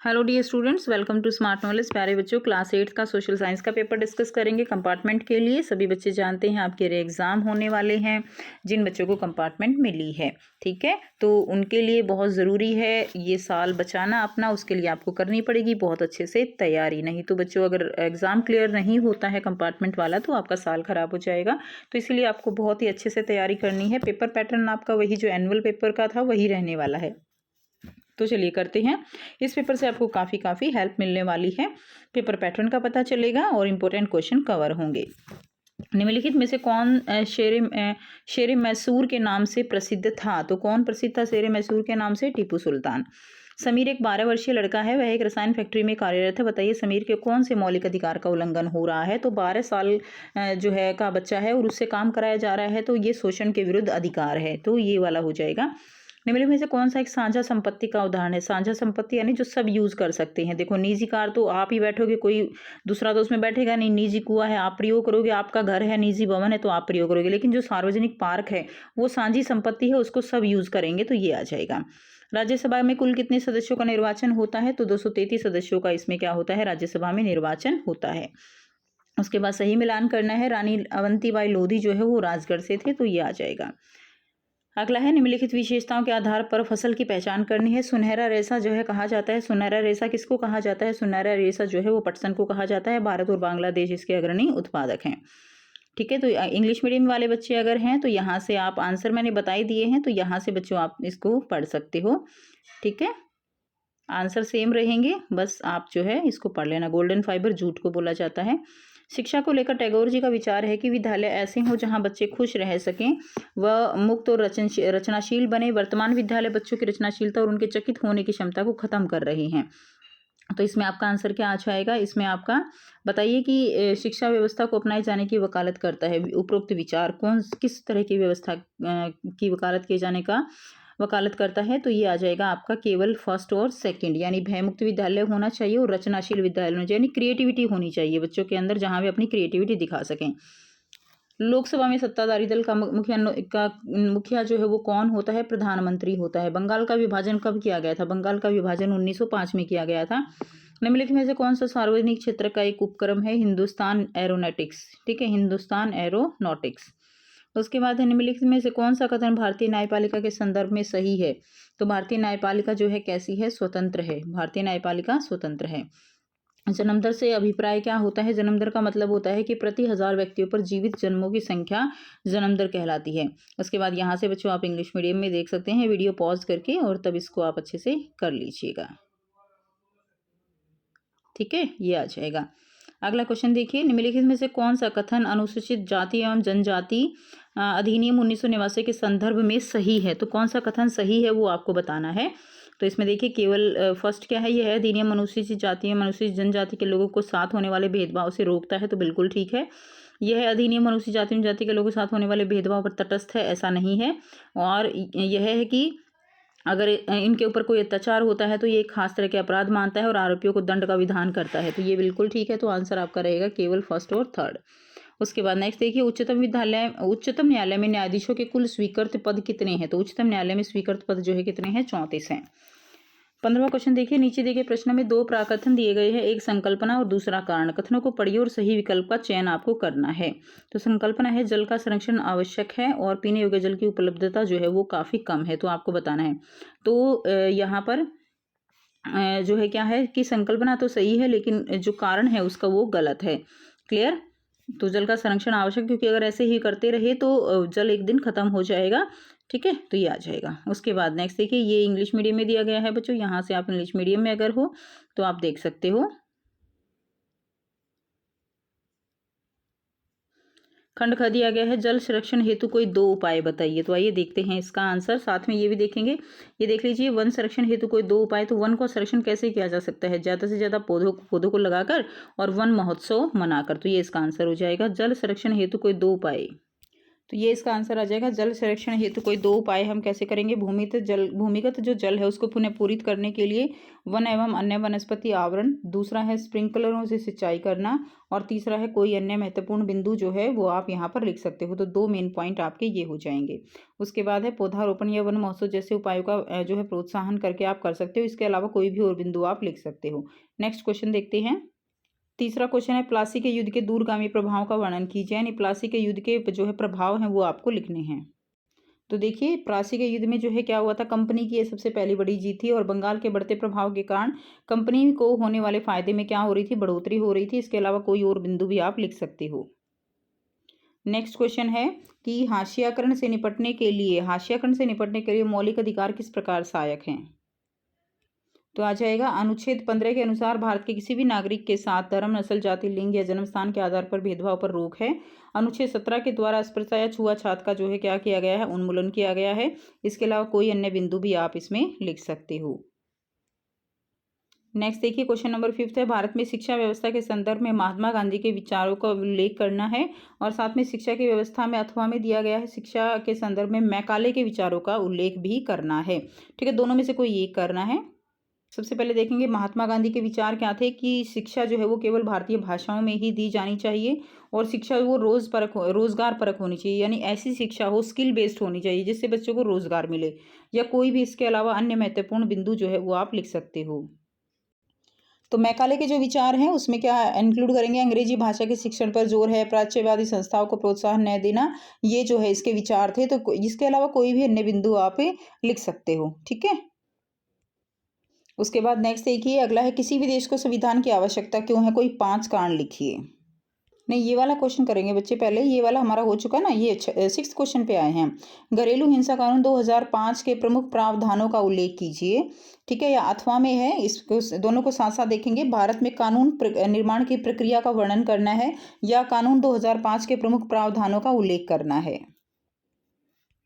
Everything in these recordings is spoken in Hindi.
Hello dear students, welcome to smart knowledge. प्यारे बच्चों, क्लास 8 का सोशल साइंस का पेपर डिस्कस करेंगे कंपार्टमेंट के लिए। सभी बच्चे जानते हैं आपके एग्जाम होने वाले हैं। जिन बच्चों को कंपार्टमेंट मिली है, ठीक है, तो उनके लिए बहुत ज़रूरी है ये साल बचाना अपना। उसके लिए आपको करनी पड़ेगी बहुत अच्छे से तैयारी। नहीं तो बच्चों, अगर एग्ज़ाम क्लियर नहीं होता है कंपार्टमेंट वाला तो आपका साल ख़राब हो जाएगा। तो इसीलिए आपको बहुत ही अच्छे से तैयारी करनी है। पेपर पैटर्न आपका वही जो एनुअल पेपर का था वही रहने वाला है। तो चलिए करते हैं। इस पेपर से आपको काफ़ी हेल्प मिलने वाली है। पेपर पैटर्न का पता चलेगा और इम्पोर्टेंट क्वेश्चन कवर होंगे। निम्नलिखित में से कौन शेर मैसूर के नाम से प्रसिद्ध था? तो कौन प्रसिद्ध था शेर मैसूर के नाम से? टीपू सुल्तान। समीर एक 12 वर्षीय लड़का है, वह एक रसायन फैक्ट्री में कार्यरत है। बताइए समीर के कौन से मौलिक अधिकार का उल्लंघन हो रहा है? तो 12 साल जो है का बच्चा है और उससे काम कराया जा रहा है, तो ये शोषण के विरुद्ध अधिकार है, तो ये वाला हो जाएगा। निम्नलिखित में से कौन सा एक साझा संपत्ति का उदाहरण है? साझा संपत्ति यानी जो सब यूज कर सकते हैं। देखो, निजी कार तो आप ही बैठोगे, कोई दूसरा तो उसमें बैठेगा नहीं। निजी कुआं है, आप प्रयोग करोगे। आपका घर है, निजी भवन है, तो आप प्रयोग करोगे। लेकिन जो सार्वजनिक पार्क है वो साझी संपत्ति है, उसको सब यूज करेंगे, तो ये आ जाएगा। राज्यसभा में कुल कितने सदस्यों का निर्वाचन होता है? तो 233 सदस्यों का इसमें क्या होता है? राज्यसभा में निर्वाचन होता है। उसके बाद सही मिलान करना है। रानी अवंतीबाई लोधी जो है वो राजगढ़ से थे, तो ये आ जाएगा। अगला है, निम्नलिखित विशेषताओं के आधार पर फसल की पहचान करनी है। सुनहरा रेशा जो है कहा जाता है, सुनहरा रेशा किसको कहा जाता है? सुनहरा रेशा जो है वो पटसन को कहा जाता है। भारत और बांग्लादेश इसके अग्रणी उत्पादक हैं। ठीक है, तो इंग्लिश मीडियम वाले बच्चे अगर हैं तो यहाँ से आप आंसर मैंने बता ही दिए हैं, तो यहाँ से बच्चों आप इसको पढ़ सकते हो। ठीक है, आंसर सेम रहेंगे, बस आप जो है इसको पढ़ लेना। गोल्डन फाइबर जूट को बोला जाता है। शिक्षा को लेकर टैगोर जी का विचार है कि विद्यालय ऐसे हो जहां बच्चे खुश रह सकें, वह मुक्त और रचनाशील बने। वर्तमान विद्यालय बच्चों की रचनाशीलता और उनके चकित होने की क्षमता को खत्म कर रहे हैं। तो इसमें आपका आंसर क्या आ जाएगा? इसमें आपका बताइए कि शिक्षा व्यवस्था को अपनाए जाने की वकालत करता है। उपरोक्त विचार कौन किस तरह की व्यवस्था की वकालत किए जाने का वकालत करता है? तो ये आ जाएगा आपका केवल फर्स्ट और सेकंड, यानी भयमुक्त विद्यालय होना चाहिए और रचनाशील विद्यालय होना चाहिए, यानी क्रिएटिविटी होनी चाहिए बच्चों के अंदर, जहां वे अपनी क्रिएटिविटी दिखा सकें। लोकसभा में सत्ताधारी दल का मुखिया जो है वो कौन होता है? प्रधानमंत्री होता है। बंगाल का विभाजन कब किया गया था? बंगाल का विभाजन 1905 में किया गया था। निम्नलिखित में से कौन सा सार्वजनिक क्षेत्र का एक उपक्रम है? हिंदुस्तान एरोनॉटिक्स। ठीक है, हिंदुस्तान एरोनॉटिक्स। उसके बाद है, निम्नलिखित में से कौन सा कथन भारतीय न्यायपालिका के संदर्भ में सही है? तो भारतीय न्यायपालिका जो है कैसी है? स्वतंत्र है। भारतीय न्यायपालिका स्वतंत्र है। जन्म दर से अभिप्राय क्या होता है? जन्म दर का मतलब होता है कि प्रति 1000 व्यक्तियों पर जीवित जन्मों की संख्या जन्म दर कहलाती है। उसके बाद यहाँ से बच्चों आप इंग्लिश मीडियम में देख सकते हैं, वीडियो पॉज करके, और तब इसको आप अच्छे से कर लीजिएगा। ठीक है, ये आ जाएगा। अगला क्वेश्चन देखिए, निम्नलिखित में से कौन सा कथन अनुसूचित जाति एवं जनजाति अधिनियम 1989 के संदर्भ में सही है? तो कौन सा कथन सही है वो आपको बताना है। तो इसमें देखिए केवल फर्स्ट क्या है? ये है, अधिनियम अनुसूचित जाति एवं अनुसूचित जनजाति के लोगों को साथ होने वाले भेदभाव से रोकता है, तो बिल्कुल ठीक है। यह है, अधिनियम अनुसूचित जाति एवं जनजाति के लोगों के साथ होने वाले भेदभाव पर तटस्थ है, ऐसा नहीं है। और यह है कि अगर इनके ऊपर कोई अत्याचार होता है तो ये एक खास तरह के अपराध मानता है और आरोपियों को दंड का विधान करता है, तो ये बिल्कुल ठीक है। तो आंसर आपका रहेगा केवल फर्स्ट और थर्ड। उसके बाद नेक्स्ट देखिए, उच्चतम न्यायालय में न्यायाधीशों के कुल स्वीकृत पद कितने हैं? तो उच्चतम न्यायालय में स्वीकृत पद जो है कितने हैं? 34 हैं। 15वां क्वेश्चन देखिए, नीचे दिए गए प्रश्नों में दो प्राकथन दिए गए हैं, एक संकल्पना और दूसरा कारण। कथनों को पढ़िए और सही विकल्प का चयन आपको करना है। तो संकल्पना है, जल का संरक्षण आवश्यक है और पीने योग्य जल की उपलब्धता जो है वो काफी कम है, तो आपको बताना है। तो यहाँ पर जो है क्या है कि संकल्पना तो सही है, लेकिन जो कारण है उसका वो गलत है। क्लियर? तो जल का संरक्षण आवश्यक, क्योंकि अगर ऐसे ही करते रहे तो जल एक दिन खत्म हो जाएगा। ठीक है, तो ये आ जाएगा। उसके बाद नेक्स्ट देखिए, ये इंग्लिश मीडियम में दिया गया है बच्चों, यहाँ से आप इंग्लिश मीडियम में अगर हो तो आप देख सकते हो। खंड ख दिया गया है, जल संरक्षण हेतु कोई दो उपाय बताइए। तो आइए देखते हैं इसका आंसर, साथ में ये भी देखेंगे। ये देख लीजिए, वन संरक्षण हेतु कोई दो उपाय। तो वन को संरक्षण कैसे किया जा सकता है? ज्यादा से ज्यादा पौधों को लगाकर और वन महोत्सव मनाकर, तो ये इसका आंसर हो जाएगा। जल संरक्षण हेतु कोई दो उपाय। तो ये इसका आंसर आ जाएगा। जल संरक्षण हेतु कोई दो उपाय हम कैसे करेंगे? भूमिगत जो जल है उसको पुनः पूरित करने के लिए वन एवं अन्य वनस्पति आवरण, दूसरा है स्प्रिंकलरों से सिंचाई करना, और तीसरा है कोई अन्य महत्वपूर्ण बिंदु जो है वो आप यहाँ पर लिख सकते हो। तो दो मेन पॉइंट आपके ये हो जाएंगे। उसके बाद है पौधारोपण या वन महोत्सव जैसे उपायों का जो है प्रोत्साहन करके आप कर सकते हो। इसके अलावा कोई भी और बिंदु आप लिख सकते हो। नेक्स्ट क्वेश्चन देखते हैं। तीसरा क्वेश्चन है प्लासी के युद्ध के दूरगामी प्रभावों का वर्णन कीजिए। यानी प्लासी के युद्ध के जो है प्रभाव हैं वो आपको लिखने हैं। तो देखिए, प्लासी के युद्ध में जो है क्या हुआ था, कंपनी की ये सबसे पहली बड़ी जीत थी और बंगाल के बढ़ते प्रभाव के कारण कंपनी को होने वाले फायदे में क्या हो रही थी, बढ़ोतरी हो रही थी। इसके अलावा कोई और बिंदु भी आप लिख सकते हो। नेक्स्ट क्वेश्चन है कि हाशियाकरण से निपटने के लिए मौलिक अधिकार किस प्रकार सहायक हैं? तो आ जाएगा अनुच्छेद 15 के अनुसार भारत के किसी भी नागरिक के साथ धर्म, नस्ल, जाति, लिंग या जन्म स्थान के आधार पर भेदभाव पर रोक है। अनुच्छेद 17 के द्वारा अस्पृश्यता या छुआछात का जो है क्या किया गया है, उन्मूलन किया गया है। इसके अलावा कोई अन्य बिंदु भी आप इसमें लिख सकते हो। नेक्स्ट देखिए, क्वेश्चन नंबर 5 है भारत में शिक्षा व्यवस्था के संदर्भ में महात्मा गांधी के विचारों का उल्लेख करना है, और साथ में शिक्षा की व्यवस्था में अथवा में दिया गया है शिक्षा के संदर्भ में मैकाले के विचारों का उल्लेख भी करना है। ठीक है, दोनों में से कोई एक करना है। सबसे पहले देखेंगे महात्मा गांधी के विचार क्या थे कि शिक्षा जो है वो केवल भारतीय भाषाओं में ही दी जानी चाहिए, और शिक्षा वो रोजगार परक होनी चाहिए। यानी ऐसी शिक्षा हो, स्किल बेस्ड होनी चाहिए जिससे बच्चों को रोजगार मिले, या कोई भी इसके अलावा अन्य महत्वपूर्ण बिंदु जो है वो आप लिख सकते हो। तो मैकाले के जो विचार हैं उसमें क्या इंक्लूड करेंगे, अंग्रेजी भाषा के शिक्षण पर जोर है, प्राच्यवादी संस्थाओं को प्रोत्साहन न देना, ये जो है इसके विचार थे। तो इसके अलावा कोई भी अन्य बिंदु आप लिख सकते हो। ठीक है, उसके बाद नेक्स्ट देखिए, अगला है किसी भी देश को संविधान की आवश्यकता क्यों है, कोई 5 कारण लिखिए। नहीं, ये वाला क्वेश्चन करेंगे बच्चे पहले, ये वाला हमारा हो चुका ना, ये 6th क्वेश्चन पे आए हैं। घरेलू हिंसा कानून 2005 के प्रमुख प्रावधानों का उल्लेख कीजिए। ठीक है, या अथवा में है, इसको दोनों को साथ साथ देखेंगे। भारत में कानून निर्माण की प्रक्रिया का वर्णन करना है, या कानून 2005 के प्रमुख प्रावधानों का उल्लेख करना है।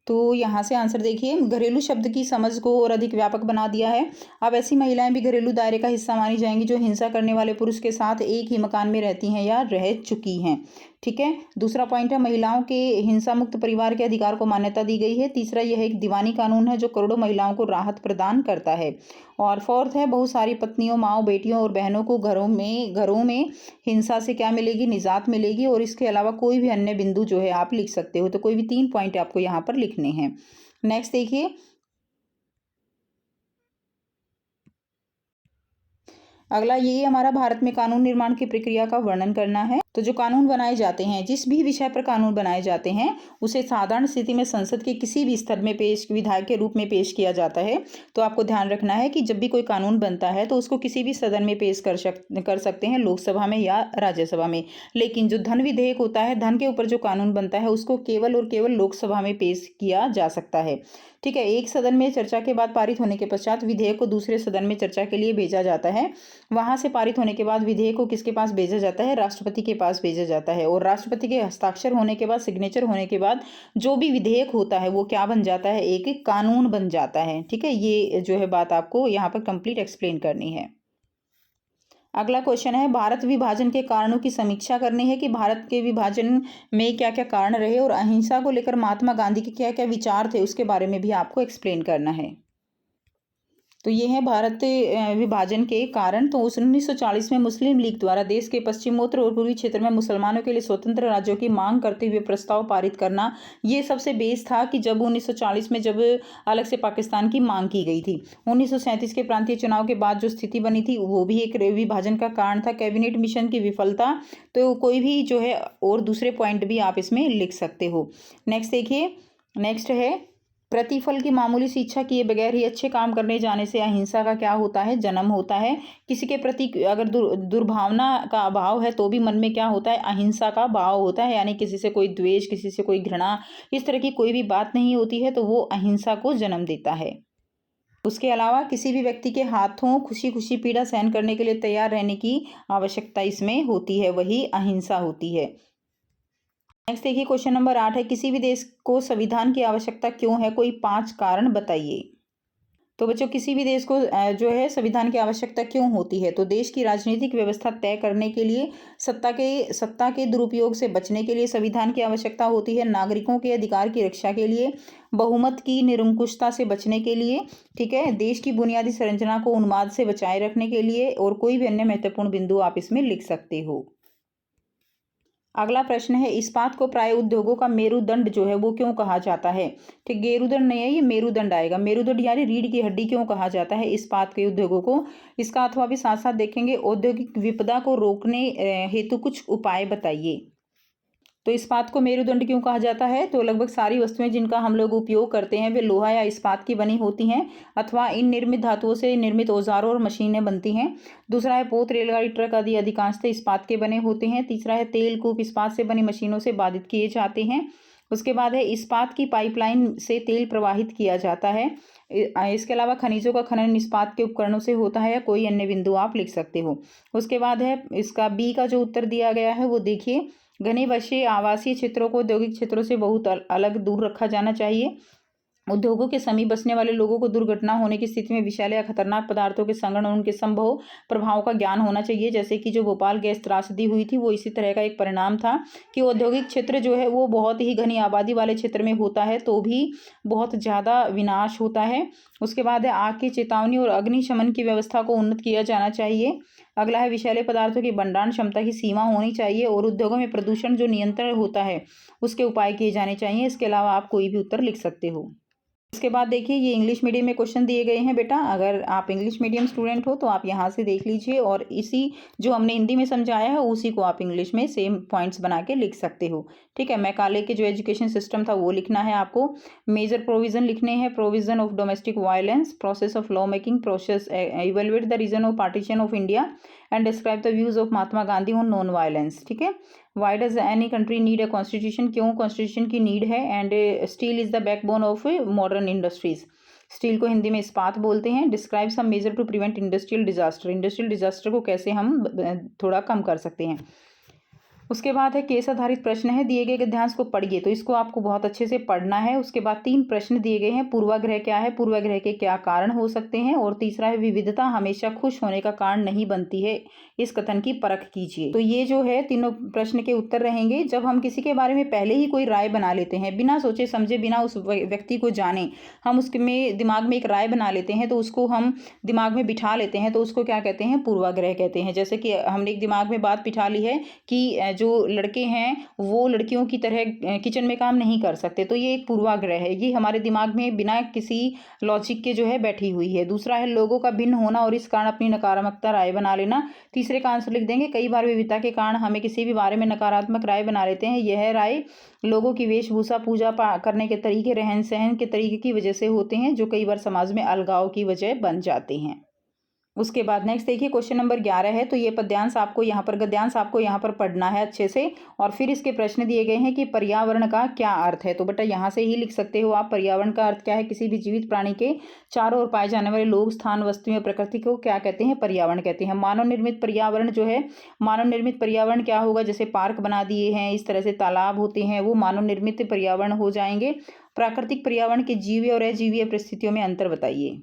तो यहाँ से आंसर देखिए, घरेलू शब्द की समझ को और अधिक व्यापक बना दिया है। अब ऐसी महिलाएं भी घरेलू दायरे का हिस्सा मानी जाएंगी जो हिंसा करने वाले पुरुष के साथ एक ही मकान में रहती हैं या रह चुकी हैं। ठीक है, दूसरा पॉइंट है महिलाओं के हिंसा मुक्त परिवार के अधिकार को मान्यता दी गई है। तीसरा यह एक दीवानी कानून है जो करोड़ों महिलाओं को राहत प्रदान करता है। और फोर्थ है बहुत सारी पत्नियों, माँओं, बेटियों और बहनों को घरों में हिंसा से क्या मिलेगी, निजात मिलेगी। और इसके अलावा कोई भी अन्य बिंदु जो है आप लिख सकते हो। तो कोई भी 3 पॉइंट आपको यहाँ पर लिखने हैं। नेक्स्ट देखिए, अगला ये हमारा भारत में कानून निर्माण की प्रक्रिया का वर्णन करना है। तो जो कानून बनाए जाते हैं, जिस भी विषय पर कानून बनाए जाते हैं, उसे साधारण स्थिति में संसद के किसी भी स्तर में विधायक के रूप में पेश किया जाता है। तो आपको ध्यान रखना है कि जब भी कोई कानून बनता है तो उसको किसी भी सदन में पेश कर सकते हैं, लोकसभा में या राज्यसभा में। लेकिन जो धन विधेयक होता है, धन के ऊपर जो कानून बनता है, उसको केवल और केवल लोकसभा में पेश किया जा सकता है। ठीक है, एक सदन में चर्चा के बाद पारित होने के पश्चात विधेयक को दूसरे सदन में चर्चा के लिए भेजा जाता है। वहां से पारित होने के बाद विधेयक को किसके पास भेजा जाता है, राष्ट्रपति के पास भेजा जाता है। और राष्ट्रपति के हस्ताक्षर होने के बाद, सिग्नेचर होने के बाद जो भी विधेयक होता है वो क्या बन जाता है, एक कानून बन जाता है। ठीक है, ये जो है बात आपको यहाँ पर कंप्लीट एक्सप्लेन करनी है। अगला क्वेश्चन है भारत विभाजन के कारणों की समीक्षा करनी है कि भारत के विभाजन में क्या क्या कारण रहे, और अहिंसा को लेकर महात्मा गांधी के क्या क्या विचार थे उसके बारे में भी आपको एक्सप्लेन करना है। तो ये है भारत विभाजन के कारण। तो 1940 में मुस्लिम लीग द्वारा देश के पश्चिमोत्तर और पूर्वी क्षेत्र में मुसलमानों के लिए स्वतंत्र राज्यों की मांग करते हुए प्रस्ताव पारित करना, ये सबसे बेस था कि जब 1940 में जब अलग से पाकिस्तान की मांग की गई थी। 1937 के प्रांतीय चुनाव के बाद जो स्थिति बनी थी वो भी एक विभाजन का कारण था। कैबिनेट मिशन की विफलता, तो कोई भी जो है और दूसरे पॉइंट भी आप इसमें लिख सकते हो। नेक्स्ट देखिए, नेक्स्ट है प्रतिफल की मामूली सी इच्छा किए बगैर ही अच्छे काम करने जाने से अहिंसा का क्या होता है, जन्म होता है। किसी के प्रति अगर दुर्भावना का अभाव है तो भी मन में क्या होता है, अहिंसा का भाव होता है। यानी किसी से कोई द्वेष, किसी से कोई घृणा, इस तरह की कोई भी बात नहीं होती है, तो वो अहिंसा को जन्म देता है। उसके अलावा किसी भी व्यक्ति के हाथों खुशी खुशी पीड़ा सहन करने के लिए तैयार रहने की आवश्यकता इसमें होती है, वही अहिंसा होती है। नेक्स्ट देखिए, क्वेश्चन नंबर 8 है किसी भी देश को संविधान की आवश्यकता क्यों है, कोई 5 कारण बताइए। तो बच्चों किसी भी देश को जो है संविधान की आवश्यकता क्यों होती है? तो देश की राजनीतिक व्यवस्था तय करने के लिए, सत्ता के दुरुपयोग से बचने के लिए संविधान की आवश्यकता होती है, नागरिकों के अधिकार की रक्षा के लिए, बहुमत की निरंकुशता से बचने के लिए, ठीक है, देश की बुनियादी संरचना को उन्माद से बचाए रखने के लिए, और कोई भी अन्य महत्वपूर्ण बिंदु आप इसमें लिख सकते हो। अगला प्रश्न है, इस्पात को प्राय उद्योगों का मेरुदंड जो है वो क्यों कहा जाता है? ठीक, गेरुदंड नहीं है, ये मेरुदंड आएगा। मेरुदंड यानी रीढ़ की हड्डी क्यों कहा जाता है इस्पात के उद्योगों को? इसका अथवा भी साथ साथ देखेंगे। औद्योगिक विपदा को रोकने हेतु कुछ उपाय बताइए। तो इस्पात को मेरुदंड क्यों कहा जाता है? तो लगभग सारी वस्तुएं जिनका हम लोग उपयोग करते हैं वे लोहा या इस्पात की बनी होती हैं, अथवा इन निर्मित धातुओं से निर्मित औजारों और मशीनें बनती हैं। दूसरा है, पोत, रेलगाड़ी, ट्रक आदि अधिकांशतः इस्पात के बने होते हैं। तीसरा है, तेल कूप इस्पात से बनी मशीनों से बाधित किए जाते हैं। उसके बाद है, इस्पात की पाइपलाइन से तेल प्रवाहित किया जाता है। इसके अलावा खनिजों का खनन इस्पात के उपकरणों से होता है, या कोई अन्य बिंदु आप लिख सकते हो। उसके बाद है, इसका बी का जो उत्तर दिया गया है वो देखिए, घने वसीय आवासीय क्षेत्रों को औद्योगिक क्षेत्रों से बहुत अलग दूर रखा जाना चाहिए। उद्योगों के समीप बसने वाले लोगों को दुर्घटना होने की स्थिति में विषैले या खतरनाक पदार्थों के संगण और उनके संभव प्रभाव का ज्ञान होना चाहिए। जैसे कि जो भोपाल गैस त्रासदी हुई थी वो इसी तरह का एक परिणाम था कि औद्योगिक क्षेत्र जो है वो बहुत ही घनी आबादी वाले क्षेत्र में होता है तो भी बहुत ज़्यादा विनाश होता है। उसके बाद है, आग की चेतावनी और अग्निशमन की व्यवस्था को उन्नत किया जाना चाहिए। अगला है, विषैले पदार्थों की भंडारण क्षमता की सीमा होनी चाहिए, और उद्योगों में प्रदूषण जो नियंत्रण होता है उसके उपाय किए जाने चाहिए। इसके अलावा आप कोई भी उत्तर लिख सकते हो। इसके बाद देखिए, ये इंग्लिश मीडियम में क्वेश्चन दिए गए हैं बेटा। अगर आप इंग्लिश मीडियम स्टूडेंट हो तो आप यहाँ से देख लीजिए, और इसी जो हमने हिंदी में समझाया है उसी को आप इंग्लिश में सेम पॉइंट्स बना के लिख सकते हो। ठीक है, मैकाले के जो एजुकेशन सिस्टम था वो लिखना है आपको। मेजर प्रोविजन लिखने हैं, provision of domestic violence, process of law making process, evaluate the reason of partition of India and describe the views of Mahatma Gandhi on non violence. ठीक है, why does any country need a constitution, क्यों कॉन्स्टिट्यूशन की नीड है। And steel is the backbone of modern industries, steel को हिंदी में इस्पात बोलते हैं। Describe some major to prevent industrial disaster, industrial disaster को कैसे हम थोड़ा कम कर सकते हैं। उसके बाद है, केस आधारित प्रश्न है, दिए गए गद्यांश को पढ़िए, तो इसको आपको बहुत अच्छे से पढ़ना है। उसके बाद 3 प्रश्न दिए गए हैं, पूर्वाग्रह क्या है, पूर्वाग्रह के क्या कारण हो सकते हैं, और तीसरा है, विविधता हमेशा खुश होने का कारण नहीं बनती है, इस कथन की परख कीजिए। तो ये जो है तीनों प्रश्न के उत्तर रहेंगे। जब हम किसी के बारे में पहले ही कोई राय बना लेते हैं, बिना सोचे समझे, बिना उस व्यक्ति को जाने, हम उसके में दिमाग में एक राय बना लेते हैं, तो उसको हम दिमाग में बिठा लेते हैं, तो उसको क्या कहते हैं, पूर्वाग्रह कहते हैं। जैसे कि हमने एक दिमाग में बात बिठा ली है कि जो लड़के हैं वो लड़कियों की तरह किचन में काम नहीं कर सकते, तो ये एक पूर्वाग्रह है, ये हमारे दिमाग में बिना किसी लॉजिक के जो है बैठी हुई है। दूसरा है, लोगों का भिन्न होना और इस कारण अपनी नकारात्मकता राय बना लेना। तीसरे का आंसर लिख देंगे, कई बार विविधता के कारण हमें किसी भी बारे में नकारात्मक राय बना लेते हैं, यह राय लोगों की वेशभूषा, पूजा करने के तरीके, रहन सहन के तरीके की वजह से होते हैं, जो कई बार समाज में अलगाव की वजह बन जाते हैं। उसके बाद नेक्स्ट देखिए, क्वेश्चन नंबर 11 है, तो ये गद्यांश आपको यहाँ पर पढ़ना है अच्छे से, और फिर इसके प्रश्न दिए गए हैं कि पर्यावरण का क्या अर्थ है। तो बेटा यहाँ से ही लिख सकते हो आप, पर्यावरण का अर्थ क्या है, किसी भी जीवित प्राणी के चारों ओर पाए जाने वाले लोग, स्थान, वस्तुएं, प्रकृति को क्या कहते हैं, पर्यावरण कहते हैं। मानव निर्मित पर्यावरण जो है, मानव निर्मित पर्यावरण क्या होगा, जैसे पार्क बना दिए हैं, इस तरह से तालाब होते हैं, वो मानव निर्मित पर्यावरण हो जाएंगे। प्राकृतिक पर्यावरण के जीवीय और अजीवीय परिस्थितियों में अंतर बताइए।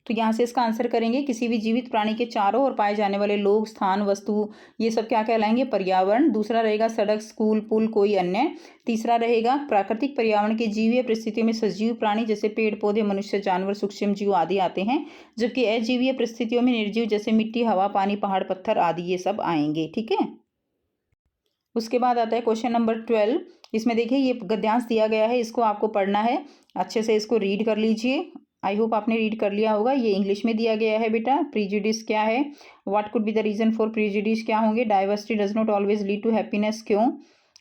तो यहाँ से इसका आंसर करेंगे, किसी भी जीवित प्राणी के चारों ओर पाए जाने वाले लोग, स्थान, वस्तु, ये सब क्या कहलाएंगे, पर्यावरण। दूसरा रहेगा सड़क, स्कूल, पुल, कोई अन्य। तीसरा रहेगा प्राकृतिक पर्यावरण के जीवीय परिस्थितियों में सजीव प्राणी, जैसे पेड़ पौधे, मनुष्य, जानवर, सूक्ष्म जीव आदि आते हैं। जबकि अजीवीय परिस्थितियों में निर्जीव, जैसे मिट्टी, हवा, पानी, पहाड़, पत्थर आदि, ये सब आएंगे। ठीक है, उसके बाद आता है क्वेश्चन नंबर 12। इसमें देखिए, ये गद्यांश दिया गया है, इसको आपको पढ़ना है अच्छे से, इसको रीड कर लीजिए। आई होप आपने रीड कर लिया होगा। ये इंग्लिश में दिया गया है बेटा। प्रीजुडिस क्या है, what could be the reason for prejudice क्या होंगे, diversity does not always lead to happiness, क्यों।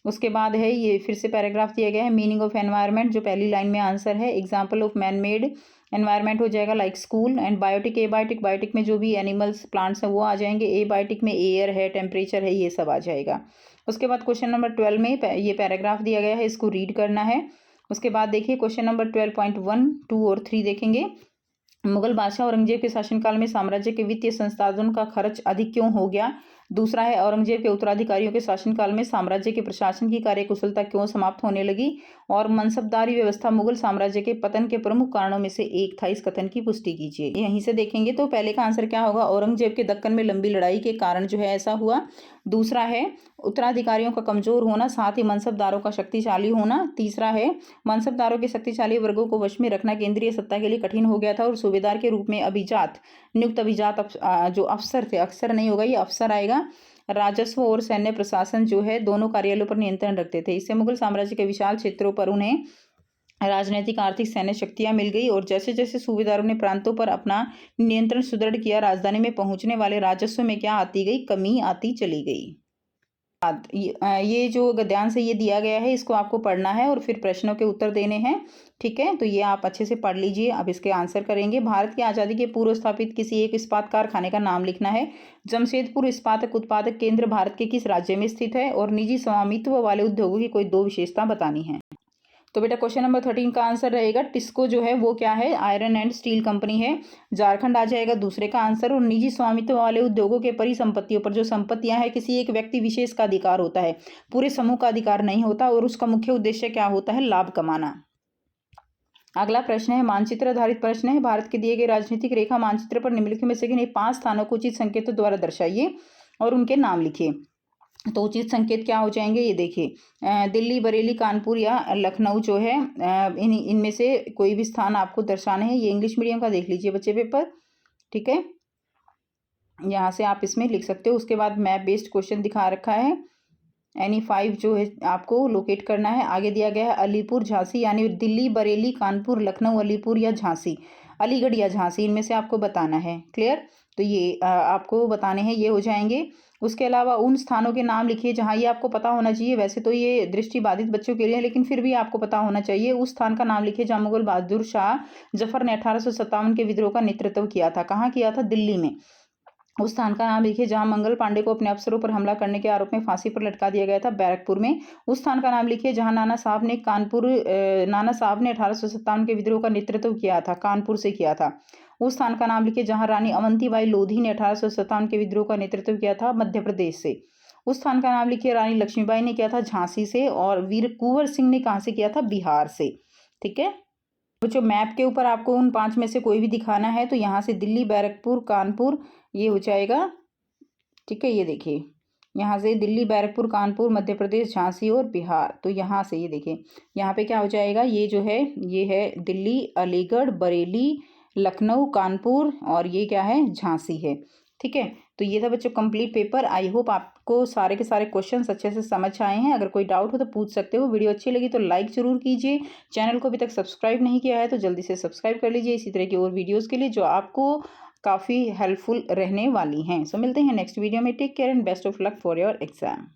उसके बाद है, ये फिर से पैराग्राफ दिया गया है, मीनिंग ऑफ एनवायरनमेंट, जो पहली लाइन में आंसर है। Example of man made environment हो जाएगा like school. And biotic, abiotic, biotic में जो भी एनिमल्स, प्लांट्स हैं वो आ जाएंगे। ए बायोटिक में एयर है, टेम्परेचर है, ये सब आ जाएगा। उसके बाद क्वेश्चन नंबर 12 में ये पैराग्राफ दिया गया है, इसको रीड करना है। उसके बाद देखिए क्वेश्चन नंबर 12.1, 2 और 3 देखेंगे। मुगल बादशाह औरंगजेब के शासनकाल में साम्राज्य के वित्तीय संसाधनों का खर्च अधिक क्यों हो गया। दूसरा है औरंगजेब के उत्तराधिकारियों के शासनकाल में साम्राज्य के प्रशासन की कार्यकुशलता क्यों समाप्त होने लगी। और मनसबदारी व्यवस्था मुगल साम्राज्य के पतन के प्रमुख कारणों में से एक था। इस कथन की पुष्टि कीजिए। यहीं से देखेंगे तो पहले का आंसर क्या होगा, औरंगजेब के दक्कन में लंबी लड़ाई के कारण जो है ऐसा हुआ। दूसरा है उत्तराधिकारियों का कमजोर होना, साथ ही मनसबदारों का शक्तिशाली होना। तीसरा है मनसबदारों के शक्तिशाली वर्गों को वश में रखना केंद्रीय सत्ता के लिए कठिन हो गया था और सूबेदार के रूप में नियुक्त अभिजात जो अफसर थे, अक्सर नहीं होगा ये अफसर आएगा, राजस्व और सैन्य प्रशासन जो है दोनों कार्यालयों पर नियंत्रण रखते थे। इससे मुगल साम्राज्य के विशाल क्षेत्रों पर उन्हें राजनीतिक आर्थिक सैन्य शक्तियां मिल गई और जैसे जैसे सूबेदारों ने प्रांतों पर अपना नियंत्रण सुदृढ़ किया, राजधानी में पहुंचने वाले राजस्व में क्या आती गई, कमी आती चली गई। ये जो गद्यांश से ये दिया गया है इसको आपको पढ़ना है और फिर प्रश्नों के उत्तर देने हैं। ठीक है, तो ये आप अच्छे से पढ़ लीजिए। अब इसके आंसर करेंगे। भारत की आज़ादी के पूर्व स्थापित किसी एक इस्पात कारखाने का नाम लिखना है। जमशेदपुर इस्पात उत्पादक केंद्र भारत के किस राज्य में स्थित है। और निजी स्वामित्व वाले उद्योगों की कोई 2 विशेषता बतानी है। तो बेटा क्वेश्चन नंबर 13 का आंसर रहेगा टिस्को जो है वो क्या है, आयरन एंड स्टील कंपनी है, झारखंड आ जाएगा दूसरे का आंसर। और निजी स्वामित्व वाले उद्योगों के परिसंपत्तियों पर जो संपत्तियां हैं किसी एक व्यक्ति विशेष का अधिकार होता है, पूरे समूह का अधिकार नहीं होता और उसका मुख्य उद्देश्य क्या होता है, लाभ कमाना। अगला प्रश्न है मानचित्र आधारित प्रश्न है। भारत के दिए गए राजनीतिक रेखा मानचित्र पर निम्नलिखित में से किन्हीं 5 स्थानों को उचित संकेतों द्वारा दर्शाइए और उनके नाम लिखिए। तो उचित संकेत क्या हो जाएंगे, ये देखिए दिल्ली, बरेली, कानपुर या लखनऊ जो है इनमें से कोई भी स्थान आपको दर्शाने हैं। ये इंग्लिश मीडियम का देख लीजिए बच्चे पेपर। ठीक है, यहाँ से आप इसमें लिख सकते हो। उसके बाद मैप बेस्ड क्वेश्चन दिखा रखा है। एनी 5 जो है आपको लोकेट करना है। आगे दिया गया है अलीपुर, झांसी, यानी दिल्ली, बरेली, कानपुर, लखनऊ, अलीपुर या झांसी, अलीगढ़ या झांसी, इनमें से आपको बताना है। क्लियर, तो ये आपको बताने हैं, ये हो जाएंगे। उसके अलावा उन स्थानों के नाम लिखिए जहाँ, ये आपको पता होना चाहिए, वैसे तो ये दृष्टिबाधित बच्चों के लिए लेकिन फिर भी आपको पता होना चाहिए। उस स्थान का नाम लिखिए जहाँ मुगल बहादुर शाह जफर ने 1857 के विद्रोह का नेतृत्व किया था। कहाँ किया था, दिल्ली में। उस स्थान का नाम लिखिए जहां मंगल पांडे को अपने अफसरों पर हमला करने के आरोप में फांसी पर लटका दिया गया था, बैरकपुर में। उस स्थान का नाम लिखिए जहां नाना साहब ने 1857 के विद्रोह का नेतृत्व किया था, कानपुर से किया था। उस स्थान का नाम लिखिए जहां रानी अवंतीबाई लोधी ने 1857 के विद्रोह का नेतृत्व किया था, मध्य प्रदेश से। उस स्थान का नाम लिखिए रानी लक्ष्मीबाई ने किया था, झांसी से। और वीर कुंवर सिंह ने कहाँ से किया था, बिहार से। ठीक है, तो जो मैप के ऊपर आपको उन 5 में से कोई भी दिखाना है तो यहाँ से दिल्ली, बैरकपुर, कानपुर, ये हो जाएगा। ठीक है, ये देखिए यहाँ से दिल्ली, बैरकपुर, कानपुर, मध्य प्रदेश, झांसी और बिहार। तो यहाँ से ये देखिए यहाँ पे क्या हो जाएगा, ये जो है ये है दिल्ली, अलीगढ़, बरेली, लखनऊ, कानपुर और ये क्या है, झांसी है। ठीक है, तो ये था बच्चों कंप्लीट पेपर। आई होप आपको सारे के सारे क्वेश्चंस अच्छे से समझ आए हैं। अगर कोई डाउट हो तो पूछ सकते हो। वीडियो अच्छी लगी तो लाइक जरूर कीजिए। चैनल को अभी तक सब्सक्राइब नहीं किया है तो जल्दी से सब्सक्राइब कर लीजिए इसी तरह की और वीडियोज़ के लिए जो आपको काफ़ी हेल्पफुल रहने वाली हैं। सो मिलते हैं नेक्स्ट वीडियो में। Take care and best of luck for your exam.